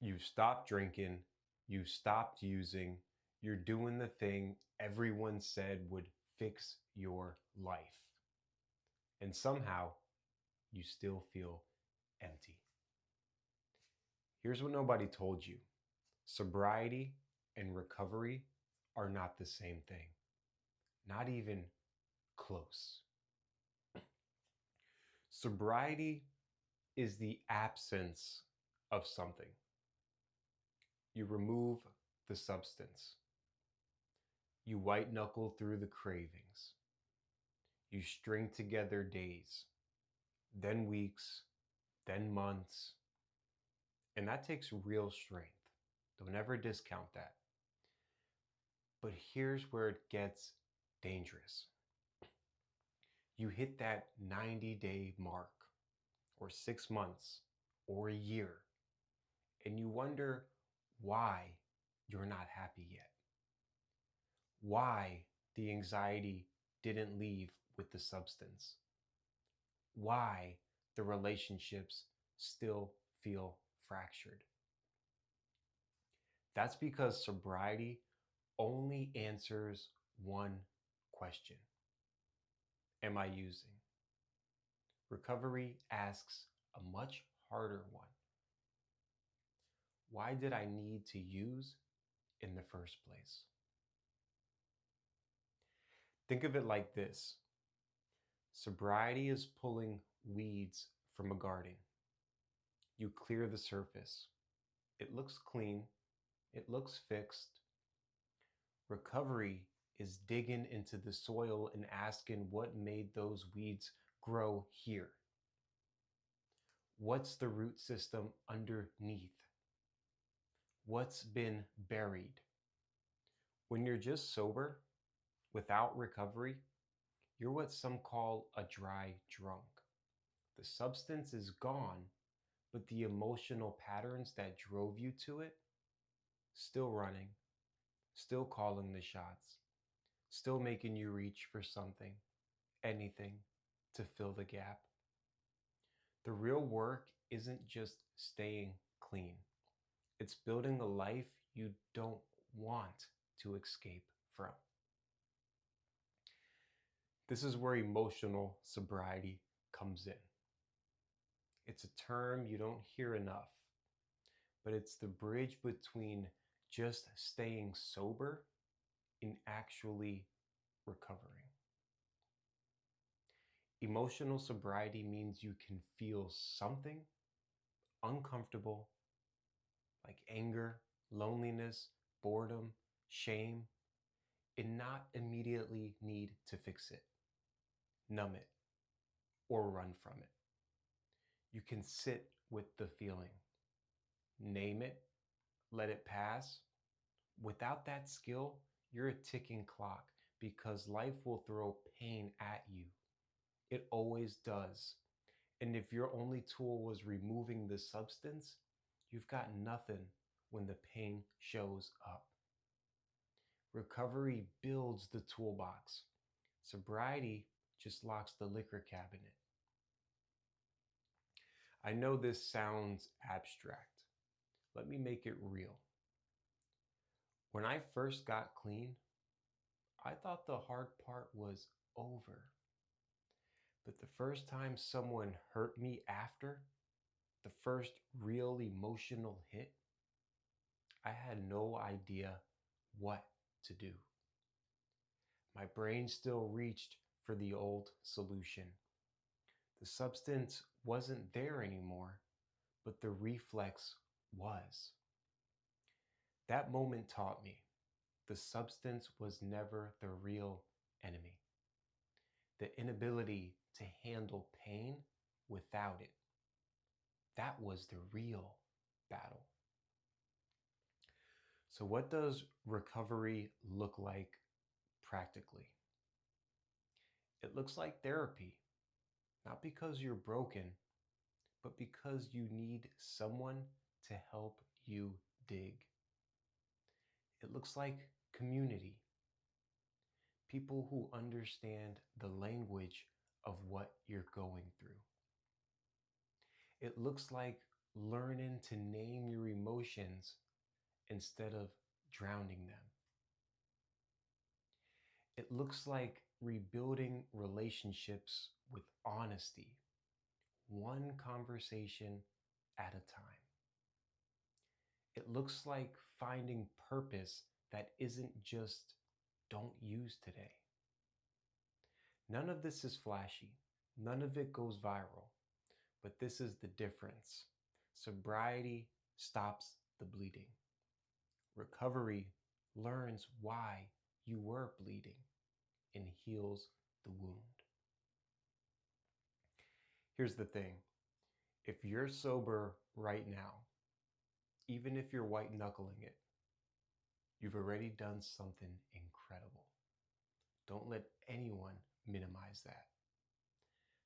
You stopped drinking, you stopped using, you're doing the thing everyone said would fix your life. And somehow you still feel empty. Here's what nobody told you: sobriety and recovery are not the same thing, not even close. Sobriety is the absence of something. You remove the substance. You white knuckle through the cravings. You string together days, then weeks, then months, and that takes real strength. Don't ever discount that. But here's where it gets dangerous. You hit that 90-day mark, or 6 months, or a year, and you wonder why you're not happy yet. Why the anxiety didn't leave with the substance. Why the relationships still feel fractured. That's because sobriety only answers one question: am I using? Recovery asks a much harder one: why did I need to use in the first place? Think of it like this: sobriety is pulling weeds from a garden. You clear the surface. It looks clean. It looks fixed. Recovery is digging into the soil and asking what made those weeds grow here. What's the root system underneath? What's been buried? When you're just sober, without recovery, you're what some call a dry drunk. The substance is gone, but the emotional patterns that drove you to it, still running, still calling the shots, still making you reach for something, anything, to fill the gap. The real work isn't just staying clean. It's building a life you don't want to escape from. This is where emotional sobriety comes in. It's a term you don't hear enough, but it's the bridge between just staying sober and actually recovering. Emotional sobriety means you can feel something uncomfortable, like anger, loneliness, boredom, shame, and not immediately need to fix it, numb it, or run from it. You can sit with the feeling, name it, let it pass. Without that skill, you're a ticking clock, because life will throw pain at you. It always does. And if your only tool was removing the substance, you've got nothing when the pain shows up. Recovery builds the toolbox. Sobriety just locks the liquor cabinet. I know this sounds abstract. Let me make it real. When I first got clean, I thought the hard part was over. But the first time someone hurt me after, the first real emotional hit, I had no idea what to do. My brain still reached for the old solution. The substance wasn't there anymore, but the reflex was. That moment taught me the substance was never the real enemy. The inability to handle pain without it, that was the real battle. So, what does recovery look like practically? It looks like therapy, not because you're broken, but because you need someone to help you dig. It looks like community, people who understand the language of what you're going through. It looks like learning to name your emotions emotions instead of drowning them. It looks like rebuilding relationships with honesty, one conversation at a time. It looks like finding purpose that isn't just "don't use today." None of this is flashy. None of it goes viral. But this is the difference. Sobriety stops the bleeding. Recovery learns why you were bleeding and heals the wound. Here's the thing. If you're sober right now, even if you're white knuckling it, you've already done something incredible. Don't let anyone minimize that.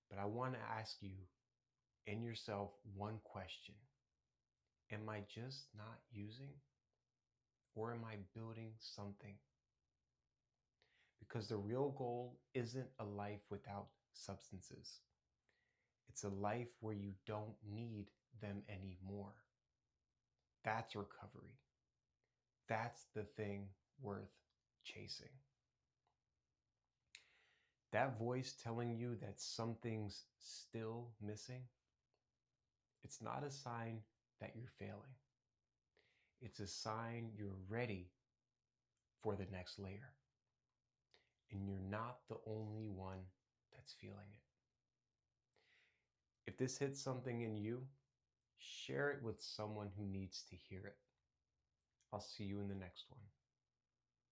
But I want to ask you and yourself one question. Am I just not using? Or am I building something? Because the real goal isn't a life without substances. It's a life where you don't need them anymore. That's recovery. That's the thing worth chasing. That voice telling you that something's still missing, it's not a sign that you're failing. It's a sign you're ready for the next layer. And you're not the only one that's feeling it. If this hits something in you, share it with someone who needs to hear it. I'll see you in the next one.